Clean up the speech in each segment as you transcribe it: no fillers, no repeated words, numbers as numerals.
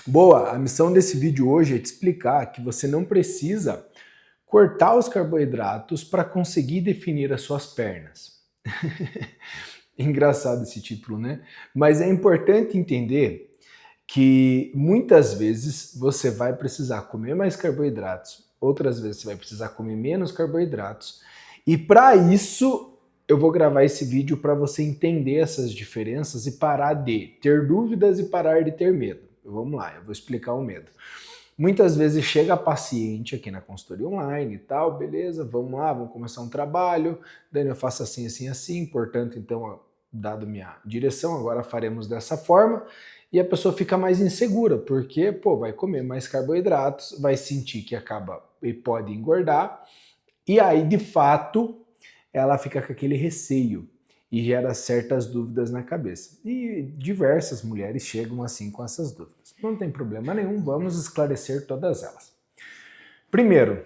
Boa, a missão desse vídeo hoje é te explicar que você não precisa cortar os carboidratos para conseguir definir as suas pernas. Engraçado esse título, né? Mas é importante entender que muitas vezes você vai precisar comer mais carboidratos, outras vezes você vai precisar comer menos carboidratos. E para isso, eu vou gravar esse vídeo para você entender essas diferenças e parar de ter dúvidas e parar de ter medo. Vamos lá, eu vou explicar o medo. Muitas vezes chega a paciente aqui na consultoria online e tal, beleza, vamos lá, vamos começar um trabalho, Dani, eu faço assim, assim, assim, portanto, então, dado minha direção, agora faremos dessa forma, e a pessoa fica mais insegura, porque, pô, vai comer mais carboidratos, vai sentir que acaba e pode engordar, e aí, de fato, ela fica com aquele receio e gera certas dúvidas na cabeça. E diversas mulheres chegam assim com essas dúvidas. Não tem problema nenhum, vamos esclarecer todas elas. Primeiro,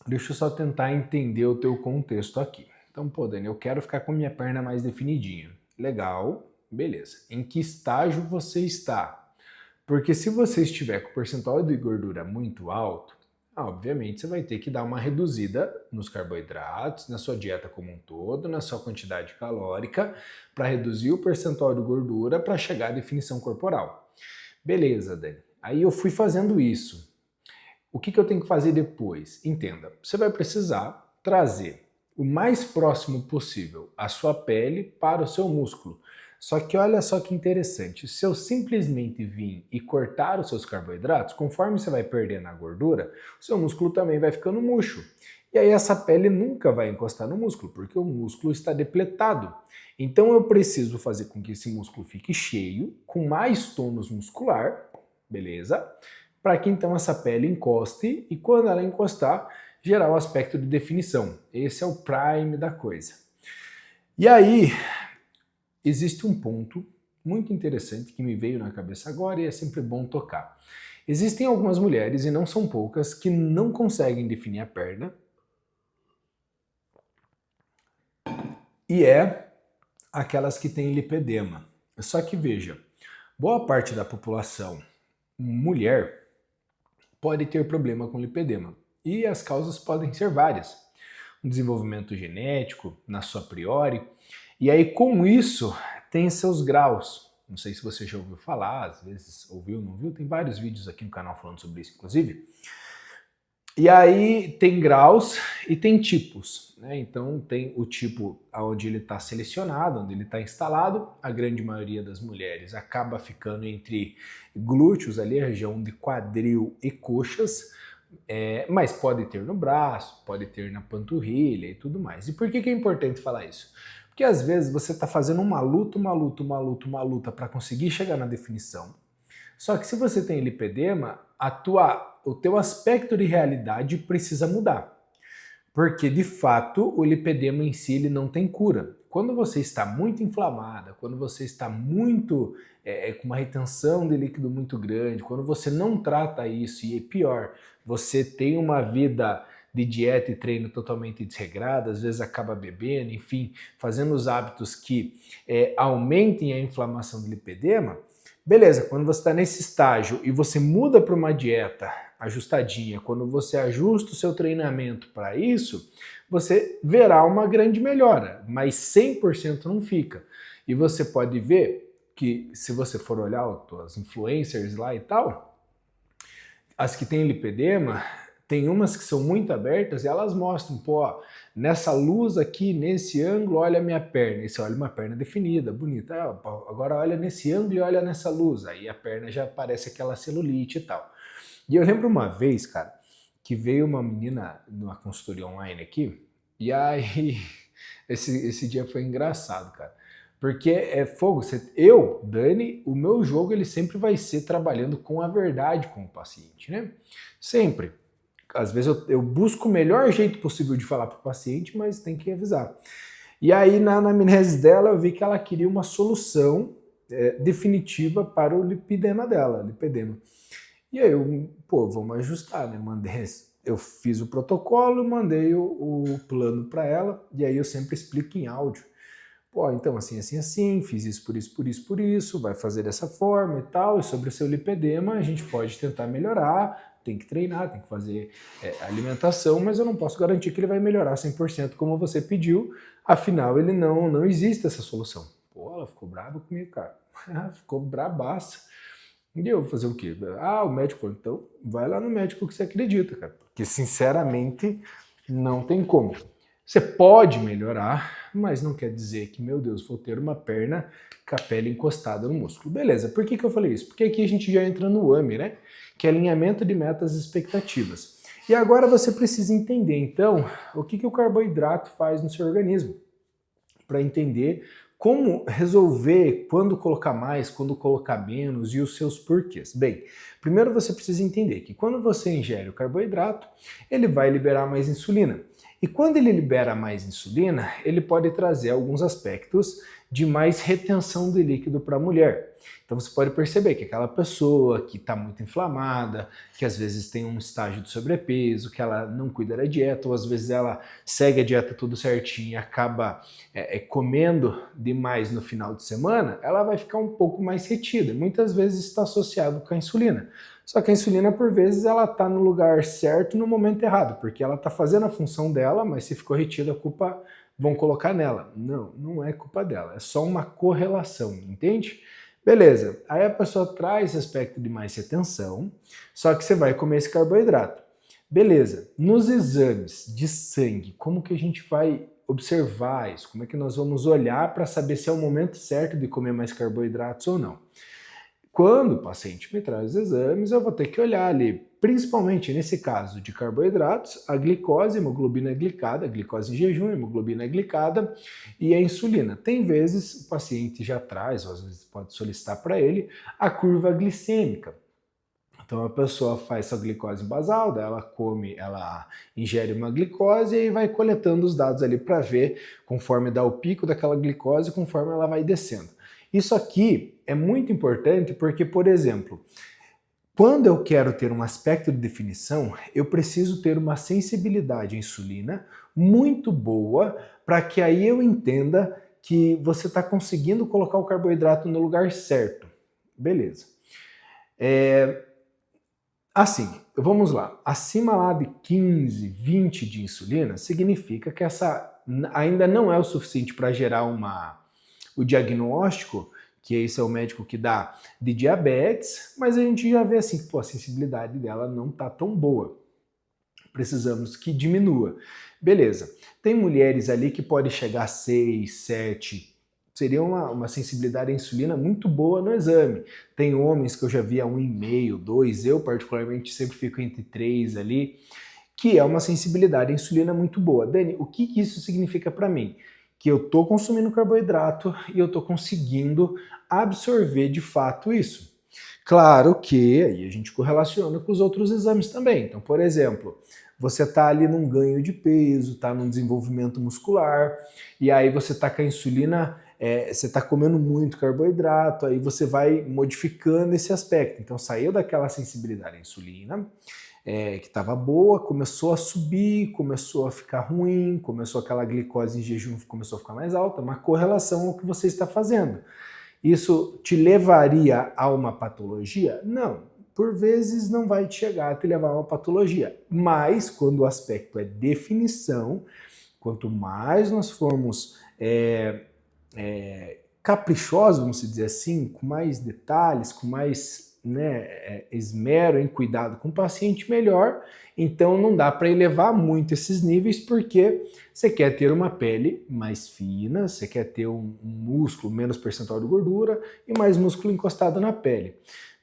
deixa eu só tentar entender o teu contexto aqui. Então, pô, Dani, eu quero ficar com minha perna mais definidinha. Legal, beleza. Em que estágio você está? Porque se você estiver com o percentual de gordura muito alto, obviamente você vai ter que dar uma reduzida nos carboidratos, na sua dieta como um todo, na sua quantidade calórica, para reduzir o percentual de gordura para chegar à definição corporal. Beleza, Dani. Aí eu fui fazendo isso. O que eu tenho que fazer depois? Entenda, você vai precisar trazer o mais próximo possível a sua pele para o seu músculo. Só que olha só que interessante, se eu simplesmente vir e cortar os seus carboidratos, conforme você vai perdendo a gordura, o seu músculo também vai ficando murcho. E aí essa pele nunca vai encostar no músculo, porque o músculo está depletado. Então eu preciso fazer com que esse músculo fique cheio, com mais tônus muscular, beleza? Para que então essa pele encoste e quando ela encostar, gerar o aspecto de definição. Esse é o prime da coisa. E aí, existe um ponto muito interessante que me veio na cabeça agora e é sempre bom tocar. Existem algumas mulheres, e não são poucas, que não conseguem definir a perna e é aquelas que têm lipedema. Só que veja, boa parte da população mulher pode ter problema com lipedema e as causas podem ser várias. Um desenvolvimento genético, na sua priori, e aí com isso tem seus graus. Não sei se você já ouviu falar, às vezes ouviu, não viu, tem vários vídeos aqui no canal falando sobre isso, inclusive. E aí tem graus e tem tipos, né? Então tem o tipo onde ele está selecionado, onde ele está instalado. A grande maioria das mulheres acaba ficando entre glúteos, ali a região de quadril e coxas, mas pode ter no braço, pode ter na panturrilha e tudo mais. E por que é importante falar isso? Porque às vezes você está fazendo uma luta para conseguir chegar na definição. Só que se você tem lipedema, o teu aspecto de realidade precisa mudar. Porque, de fato, o lipedema em si ele não tem cura. Quando você está muito inflamada, quando você está muito com uma retenção de líquido muito grande, quando você não trata isso e é pior, você tem uma vida de dieta e treino totalmente desregrada, às vezes acaba bebendo, enfim, fazendo os hábitos que aumentem a inflamação do lipedema, beleza, quando você está nesse estágio e você muda para uma dieta ajustadinha, quando você ajusta o seu treinamento para isso, você verá uma grande melhora, mas 100% não fica. E você pode ver que, se você for olhar as influencers lá e tal, as que têm lipedema, tem umas que são muito abertas e elas mostram, pô, ó, nessa luz aqui, nesse ângulo, olha a minha perna. E você olha uma perna definida, bonita. Agora olha nesse ângulo e olha nessa luz. Aí a perna já parece aquela celulite e tal. E eu lembro uma vez, cara, que veio uma menina numa consultoria online aqui, e aí esse dia foi engraçado, cara. Porque é fogo, Dani, o meu jogo ele sempre vai ser trabalhando com a verdade com o paciente, né? Sempre. Às vezes eu busco o melhor jeito possível de falar para o paciente, mas tem que avisar. E aí na anamnese dela eu vi que ela queria uma solução definitiva para o lipedema dela, lipedema. E aí eu, pô, vamos ajustar, né? Eu fiz o protocolo, mandei o plano para ela, e aí eu sempre explico em áudio. Pô, então assim, assim, assim, fiz isso, por isso, vai fazer dessa forma e tal, e sobre o seu lipedema a gente pode tentar melhorar, tem que treinar, tem que fazer alimentação, mas eu não posso garantir que ele vai melhorar 100% como você pediu, afinal ele não existe essa solução. Pô, ela ficou brava comigo, cara, ficou brabaça. E eu vou fazer o quê? Ah, o médico, então vai lá no médico que você acredita, cara, porque sinceramente não tem como. Você pode melhorar, mas não quer dizer que, meu Deus, vou ter uma perna com a pele encostada no músculo. Beleza, por que eu falei isso? Porque aqui a gente já entra no AME, né? Que é alinhamento de metas e expectativas. E agora você precisa entender, então, o que o carboidrato faz no seu organismo. Para entender como resolver quando colocar mais, quando colocar menos e os seus porquês. Bem, primeiro você precisa entender que quando você ingere o carboidrato, ele vai liberar mais insulina. E quando ele libera mais insulina, ele pode trazer alguns aspectos de mais retenção de líquido para a mulher. Então você pode perceber que aquela pessoa que está muito inflamada, que às vezes tem um estágio de sobrepeso, que ela não cuida da dieta, ou às vezes ela segue a dieta tudo certinho e acaba comendo demais no final de semana, ela vai ficar um pouco mais retida. Muitas vezes está associado com a insulina. Só que a insulina, por vezes, ela está no lugar certo no momento errado, porque ela está fazendo a função dela, mas se ficou retida, a culpa vão colocar nela. Não, não é culpa dela, é só uma correlação, entende? Beleza, aí a pessoa traz esse aspecto de mais retenção, só que você vai comer esse carboidrato. Beleza, nos exames de sangue, como que a gente vai observar isso? Como é que nós vamos olhar para saber se é o momento certo de comer mais carboidratos ou não? Quando o paciente me traz os exames, eu vou ter que olhar ali, principalmente nesse caso de carboidratos, a glicose, a hemoglobina glicada, a glicose em jejum, a hemoglobina glicada e a insulina. Tem vezes o paciente já traz, ou às vezes pode solicitar para ele, a curva glicêmica. Então a pessoa faz essa glicose basal, daí ela come, ela ingere uma glicose e vai coletando os dados ali para ver conforme dá o pico daquela glicose, conforme ela vai descendo. Isso aqui é muito importante porque, por exemplo, quando eu quero ter um aspecto de definição, eu preciso ter uma sensibilidade à insulina muito boa para que aí eu entenda que você está conseguindo colocar o carboidrato no lugar certo. Beleza. Assim, vamos lá. Acima lá de 15, 20 de insulina significa que essa ainda não é o suficiente para gerar o diagnóstico, que esse é o médico que dá, de diabetes, mas a gente já vê assim que a sensibilidade dela não está tão boa. Precisamos que diminua. Beleza. Tem mulheres ali que pode chegar a 6, 7, seria uma sensibilidade à insulina muito boa no exame. Tem homens que eu já vi a 1,5, 2, eu particularmente sempre fico entre 3 ali, que é uma sensibilidade à insulina muito boa. Dani, o que isso significa para mim? Que eu estou consumindo carboidrato e eu estou conseguindo absorver de fato isso. Claro que aí a gente correlaciona com os outros exames também. Então, por exemplo, você está ali num ganho de peso, está num desenvolvimento muscular, e aí você está com a insulina, você está comendo muito carboidrato, aí você vai modificando esse aspecto. Então, saiu daquela sensibilidade à insulina, que estava boa, começou a subir, começou a ficar ruim, começou aquela glicose em jejum, começou a ficar mais alta, uma correlação ao que você está fazendo. Isso te levaria a uma patologia? Não. Por vezes não vai te chegar a te levar a uma patologia. Mas, quando o aspecto é definição, quanto mais nós formos caprichosos, vamos dizer assim, com mais detalhes, com mais esmero em cuidado com o paciente, melhor. Então não dá para elevar muito esses níveis, porque você quer ter uma pele mais fina, você quer ter um músculo, menos percentual de gordura e mais músculo encostado na pele.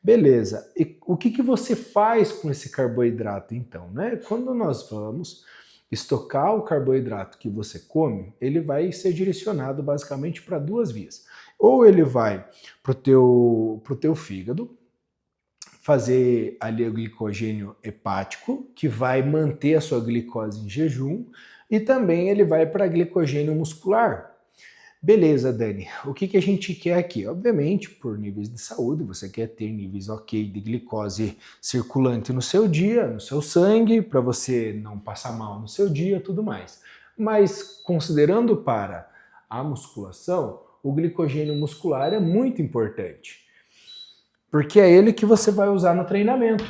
Beleza, e o que você faz com esse carboidrato então? Quando nós vamos estocar o carboidrato que você come, ele vai ser direcionado basicamente para duas vias. Ou ele vai para o teu fígado, fazer ali o glicogênio hepático, que vai manter a sua glicose em jejum, e também ele vai para glicogênio muscular. Beleza, Dani, o que a gente quer aqui? Obviamente, por níveis de saúde, você quer ter níveis ok de glicose circulante no seu dia, no seu sangue, para você não passar mal no seu dia, tudo mais. Mas, considerando para a musculação, o glicogênio muscular é muito importante, porque é ele que você vai usar no treinamento.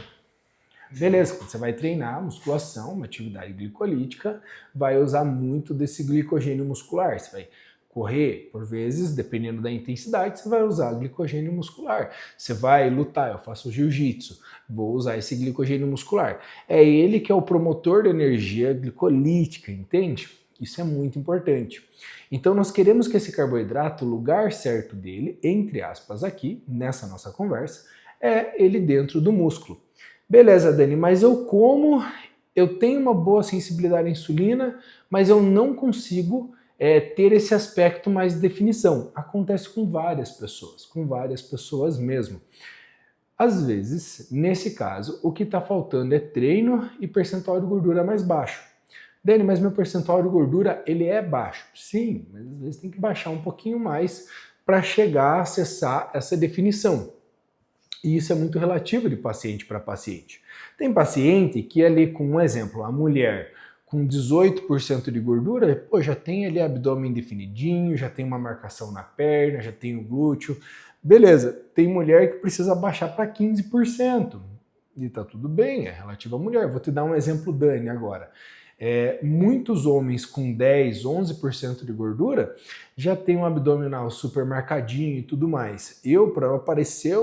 Beleza, quando você vai treinar musculação, uma atividade glicolítica, vai usar muito desse glicogênio muscular. Você vai correr, por vezes, dependendo da intensidade, você vai usar glicogênio muscular. Você vai lutar, eu faço jiu-jitsu, vou usar esse glicogênio muscular. É ele que é o promotor da energia glicolítica, entende? Isso é muito importante. Então nós queremos que esse carboidrato, o lugar certo dele, entre aspas aqui, nessa nossa conversa, é ele dentro do músculo. Beleza, Dani, mas eu tenho uma boa sensibilidade à insulina, mas eu não consigo ter esse aspecto mais de definição. Acontece com várias pessoas mesmo. Às vezes, nesse caso, o que está faltando é treino e percentual de gordura mais baixo. Dani, mas meu percentual de gordura ele é baixo. Sim, mas às vezes tem que baixar um pouquinho mais para chegar a acessar essa definição. E isso é muito relativo de paciente para paciente. Tem paciente que ali, com um exemplo, a mulher com 18% de gordura, pô, já tem ali abdômen definidinho, já tem uma marcação na perna, já tem o glúteo. Beleza, tem mulher que precisa baixar para 15%. E tá tudo bem, é relativo à mulher. Vou te dar um exemplo, Dani, agora. Muitos homens com 10, 11% de gordura já tem um abdominal super marcadinho e tudo mais. Para aparecer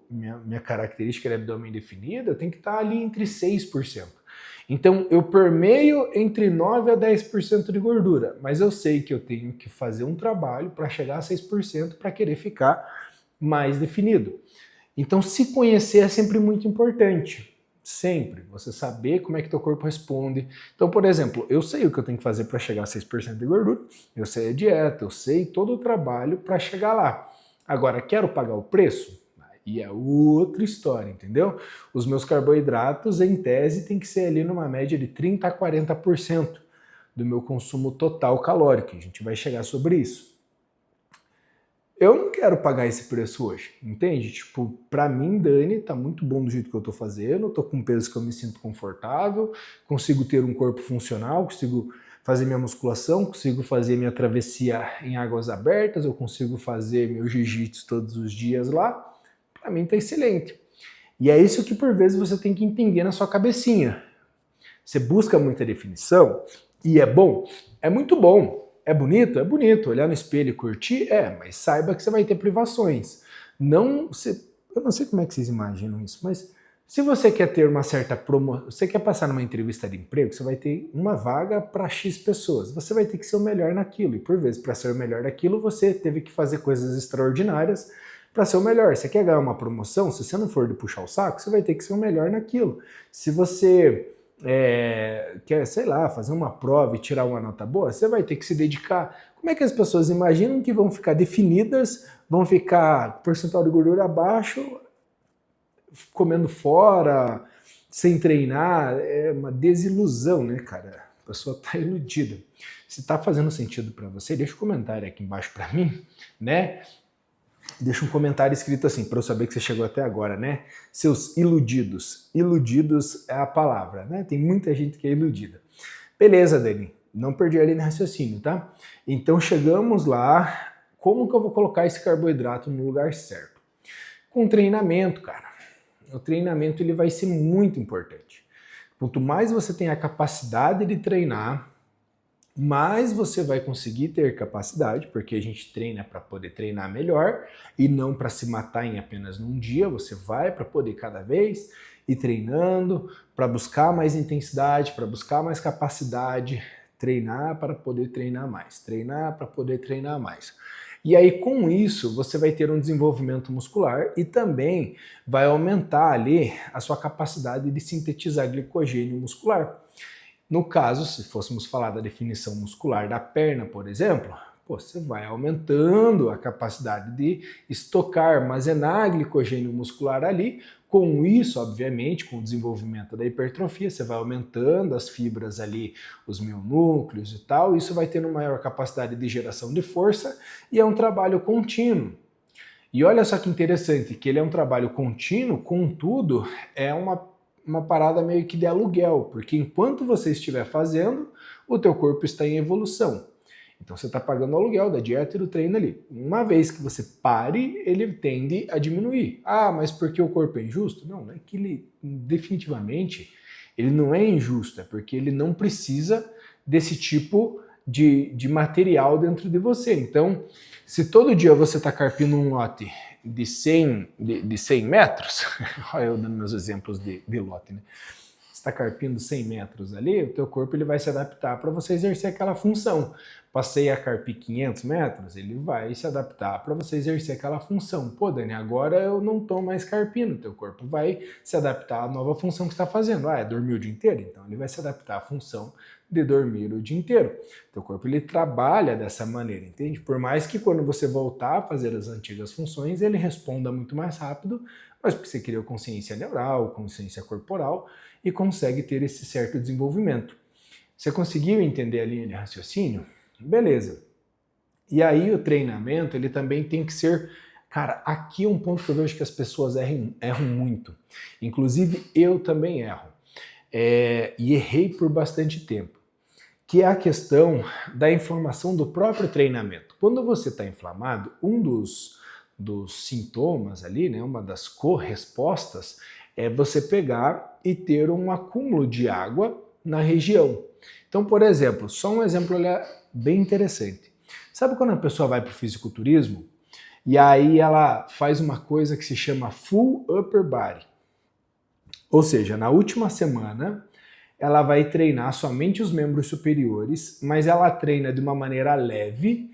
minha característica de abdômen definido, eu tenho que estar ali entre 6%. Então eu permeio entre 9 a 10% de gordura, mas eu sei que eu tenho que fazer um trabalho para chegar a 6% para querer ficar mais definido. Então se conhecer é sempre muito importante. Sempre. Você saber como é que teu corpo responde. Então, por exemplo, eu sei o que eu tenho que fazer para chegar a 6% de gordura, eu sei a dieta, eu sei todo o trabalho para chegar lá. Agora, quero pagar o preço? Aí é outra história, entendeu? Os meus carboidratos, em tese, tem que ser ali numa média de 30% a 40% do meu consumo total calórico. A gente vai chegar sobre isso. Eu não quero pagar esse preço hoje, entende? Tipo, pra mim, Dani, tá muito bom do jeito que eu tô fazendo, eu tô com peso que eu me sinto confortável, consigo ter um corpo funcional, consigo fazer minha musculação, consigo fazer minha travessia em águas abertas, eu consigo fazer meu jiu-jitsu todos os dias lá. Pra mim tá excelente. E é isso que por vezes você tem que entender na sua cabecinha. Você busca muita definição e é bom? É muito bom. É bonito? É bonito. Olhar no espelho e curtir? Mas saiba que você vai ter privações. Eu não sei como é que vocês imaginam isso, mas se você quer ter uma certa promoção, você quer passar numa entrevista de emprego, você vai ter uma vaga para X pessoas. Você vai ter que ser o melhor naquilo. E por vezes, para ser o melhor naquilo, você teve que fazer coisas extraordinárias para ser o melhor. Você quer ganhar uma promoção? Se você não for de puxar o saco, você vai ter que ser o melhor naquilo. Se você quer, sei lá, fazer uma prova e tirar uma nota boa, você vai ter que se dedicar. Como é que as pessoas imaginam que vão ficar definidas, vão ficar com percentual de gordura abaixo, comendo fora, sem treinar? É uma desilusão, né, cara? A pessoa tá iludida. Se tá fazendo sentido para você, deixa um comentário aqui embaixo para mim, né? Deixa um comentário escrito assim, para eu saber que você chegou até agora, né? Seus iludidos. Iludidos é a palavra, né? Tem muita gente que é iludida. Beleza, Dani. Não perdi a linha de raciocínio, tá? Então chegamos lá. Como que eu vou colocar esse carboidrato no lugar certo? Com treinamento, cara. O treinamento ele vai ser muito importante. Quanto mais você tem a capacidade de treinar, mais você vai conseguir ter capacidade, porque a gente treina para poder treinar melhor e não para se matar em apenas num dia. Você vai para poder cada vez ir treinando, para buscar mais intensidade, para buscar mais capacidade, treinar para poder treinar mais, treinar para poder treinar mais. E aí com isso você vai ter um desenvolvimento muscular e também vai aumentar ali a sua capacidade de sintetizar glicogênio muscular. No caso, se fôssemos falar da definição muscular da perna, por exemplo, você vai aumentando a capacidade de estocar, armazenar glicogênio muscular ali. Com isso, obviamente, com o desenvolvimento da hipertrofia, você vai aumentando as fibras ali, os mionúcleos e tal. Isso vai tendo maior capacidade de geração de força e é um trabalho contínuo. E olha só que interessante, que ele é um trabalho contínuo, contudo, é uma parada meio que de aluguel, porque enquanto você estiver fazendo, o teu corpo está em evolução. Então você está pagando o aluguel da dieta e do treino ali. Uma vez que você pare, ele tende a diminuir. Ah, mas porque o corpo é injusto? Não, não é que ele definitivamente ele não é injusto, é porque ele não precisa desse tipo de material dentro de você. Então, se todo dia você está carpindo um lote de 100 metros, olha eu dando meus exemplos de lote, né? Você está carpindo 100 metros ali, o teu corpo ele vai se adaptar para você exercer aquela função. Passei a carpir 500 metros, ele vai se adaptar para você exercer aquela função. Pô, Dani, agora eu não estou mais carpindo, teu corpo vai se adaptar à nova função que está fazendo. Ah, é dormir o dia inteiro? Então ele vai se adaptar à função de dormir o dia inteiro. Teu corpo ele trabalha dessa maneira, entende? Por mais que quando você voltar a fazer as antigas funções, ele responda muito mais rápido, mas porque você criou consciência neural, consciência corporal e consegue ter esse certo desenvolvimento. Você conseguiu entender a linha de raciocínio? Beleza. E aí o treinamento, ele também tem que ser... Cara, aqui é um ponto que eu vejo que as pessoas erram muito. Inclusive, eu também erro. E errei por bastante tempo. Que é a questão da informação do próprio treinamento. Quando você está inflamado, um dos sintomas ali, né, uma das correspostas, é você pegar e ter um acúmulo de água na região. Então, por exemplo, só um exemplo bem interessante. Sabe quando a pessoa vai para o fisiculturismo e aí ela faz uma coisa que se chama full upper body? Ou seja, na última semana ela vai treinar somente os membros superiores, mas ela treina de uma maneira leve.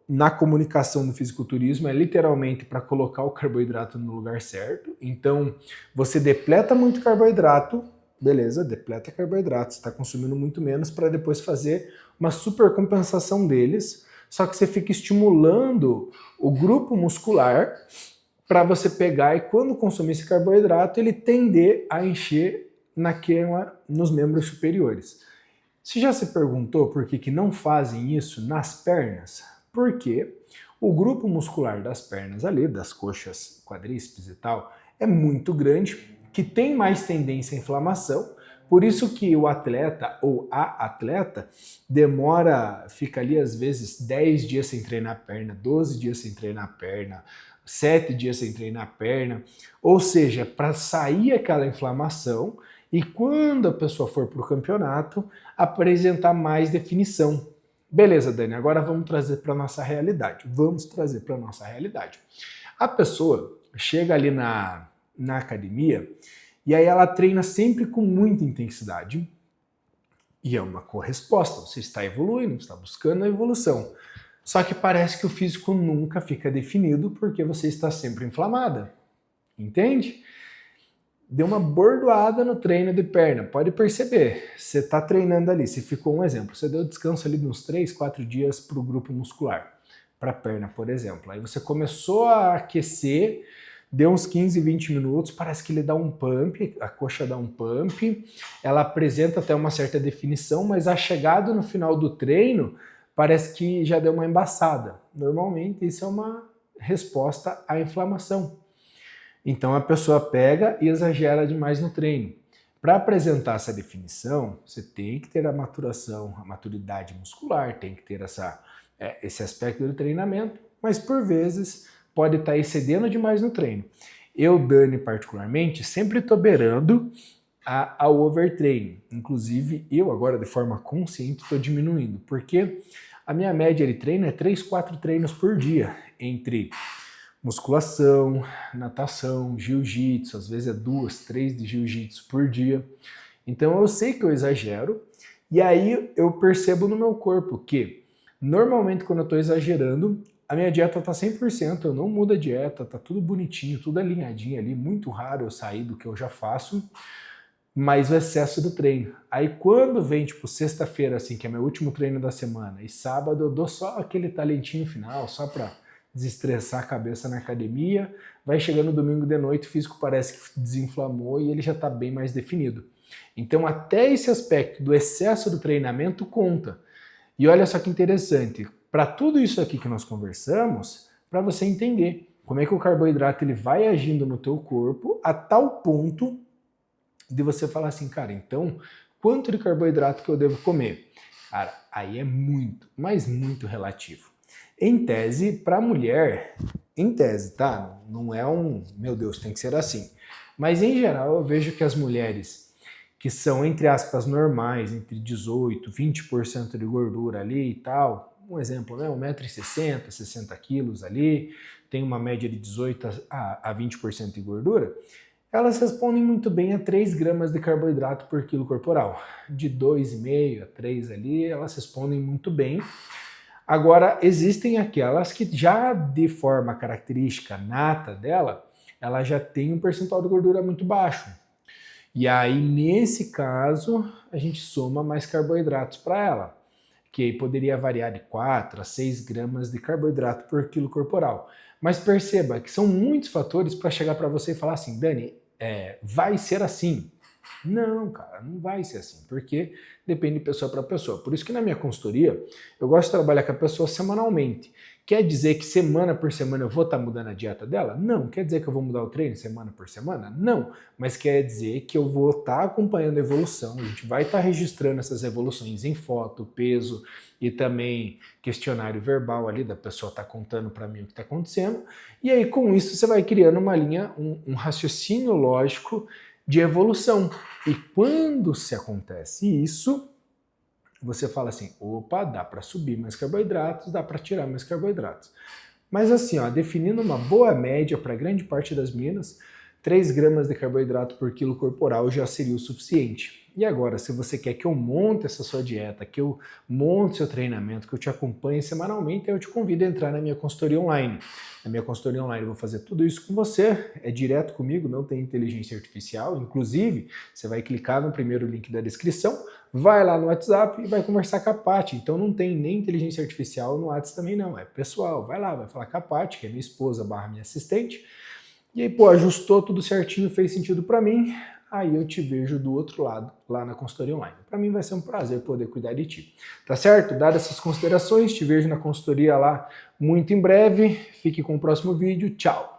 Na comunicação do fisiculturismo é literalmente para colocar o carboidrato no lugar certo. Então, você depleta muito carboidrato, beleza, depleta carboidrato, você está consumindo muito menos para depois fazer uma supercompensação deles, só que você fica estimulando o grupo muscular para você pegar e quando consumir esse carboidrato, ele tender a encher nos membros superiores. Você já se perguntou por que não fazem isso nas pernas? Porque o grupo muscular das pernas ali, das coxas, quadríceps e tal, é muito grande, que tem mais tendência à inflamação, por isso que o atleta ou a atleta fica ali às vezes 10 dias sem treinar a perna, 12 dias sem treinar a perna, 7 dias sem treinar a perna, ou seja, para sair aquela inflamação e quando a pessoa for para o campeonato, apresentar mais definição. Beleza, Dani, agora vamos trazer para a nossa realidade. A pessoa chega ali na academia e aí ela treina sempre com muita intensidade e é uma corresposta. Você está evoluindo, está buscando a evolução. Só que parece que o físico nunca fica definido porque você está sempre inflamada. Entende? Deu uma bordoada no treino de perna. Pode perceber, você está treinando ali. Se ficou um exemplo, você deu descanso ali de uns 3, 4 dias para o grupo muscular, para a perna, por exemplo. Aí você começou a aquecer, deu uns 15, 20 minutos, parece que ele dá um pump, a coxa dá um pump, ela apresenta até uma certa definição, mas a chegada no final do treino parece que já deu uma embaçada. Normalmente isso é uma resposta à inflamação. Então a pessoa pega e exagera demais no treino. Para apresentar essa definição, você tem que ter a maturação, a maturidade muscular, tem que ter esse aspecto do treinamento, mas por vezes pode estar excedendo demais no treino. Eu, Dani, particularmente, sempre estou beirando ao overtraining. Inclusive, eu agora, de forma consciente, estou diminuindo, porque a minha média de treino é 3, 4 treinos por dia, entre musculação, natação, jiu-jitsu, às vezes é 2, 3 de jiu-jitsu por dia. Então eu sei que eu exagero e aí eu percebo no meu corpo que normalmente quando eu estou exagerando, a minha dieta está 100%, eu não mudo a dieta, tá tudo bonitinho, tudo alinhadinho ali, muito raro eu sair do que eu já faço, mas o excesso do treino. Aí quando vem tipo sexta-feira assim, que é meu último treino da semana, e sábado eu dou só aquele talentinho final, só para desestressar a cabeça na academia, vai chegando domingo de noite, o físico parece que desinflamou e ele já está bem mais definido. Então até esse aspecto do excesso do treinamento conta. E olha só que interessante, para tudo isso aqui que nós conversamos, para você entender como é que o carboidrato ele vai agindo no teu corpo a tal ponto de você falar assim, cara, então quanto de carboidrato que eu devo comer? Cara, aí é muito, mas muito relativo. Em tese, para a mulher, em tese, tá? Não é meu Deus, tem que ser assim. Mas em geral, eu vejo que as mulheres que são, entre aspas, normais, entre 18 e 20% de gordura ali e tal, um exemplo, né? 1,60 m, 60 quilos ali, tem uma média de 18 a 20% de gordura, elas respondem muito bem a 3 gramas de carboidrato por quilo corporal. De 2,5 a 3 ali, elas respondem muito bem. Agora, existem aquelas que já de forma característica nata dela, ela já tem um percentual de gordura muito baixo. E aí, nesse caso, a gente soma mais carboidratos para ela, que aí poderia variar de 4 a 6 gramas de carboidrato por quilo corporal. Mas perceba que são muitos fatores para chegar para você e falar assim, Dani, vai ser assim. Não, cara, não vai ser assim, porque depende de pessoa para pessoa. Por isso que na minha consultoria, eu gosto de trabalhar com a pessoa semanalmente. Quer dizer que semana por semana eu vou estar mudando a dieta dela? Não. Quer dizer que eu vou mudar o treino semana por semana? Não. Mas quer dizer que eu vou estar acompanhando a evolução, a gente vai estar registrando essas evoluções em foto, peso e também questionário verbal ali da pessoa estar contando para mim o que está acontecendo. E aí com isso você vai criando uma linha, um raciocínio lógico de evolução. E quando se acontece isso, você fala assim, opa, dá para subir mais carboidratos, dá para tirar mais carboidratos. Mas assim, ó, definindo uma boa média para grande parte das meninas, 3 gramas de carboidrato por quilo corporal já seria o suficiente. E agora, se você quer que eu monte essa sua dieta, que eu monte seu treinamento, que eu te acompanhe semanalmente, eu te convido a entrar na minha consultoria online. Na minha consultoria online eu vou fazer tudo isso com você, é direto comigo, não tem inteligência artificial. Inclusive, você vai clicar no primeiro link da descrição, vai lá no WhatsApp e vai conversar com a Paty. Então não tem nem inteligência artificial no WhatsApp também não, é pessoal. Vai lá, vai falar com a Paty, que é minha esposa / minha assistente. E aí, pô, ajustou tudo certinho, fez sentido para mim, aí eu te vejo do outro lado, lá na consultoria online. Para mim vai ser um prazer poder cuidar de ti. Tá certo? Dadas essas considerações, te vejo na consultoria lá muito em breve. Fique com o próximo vídeo. Tchau!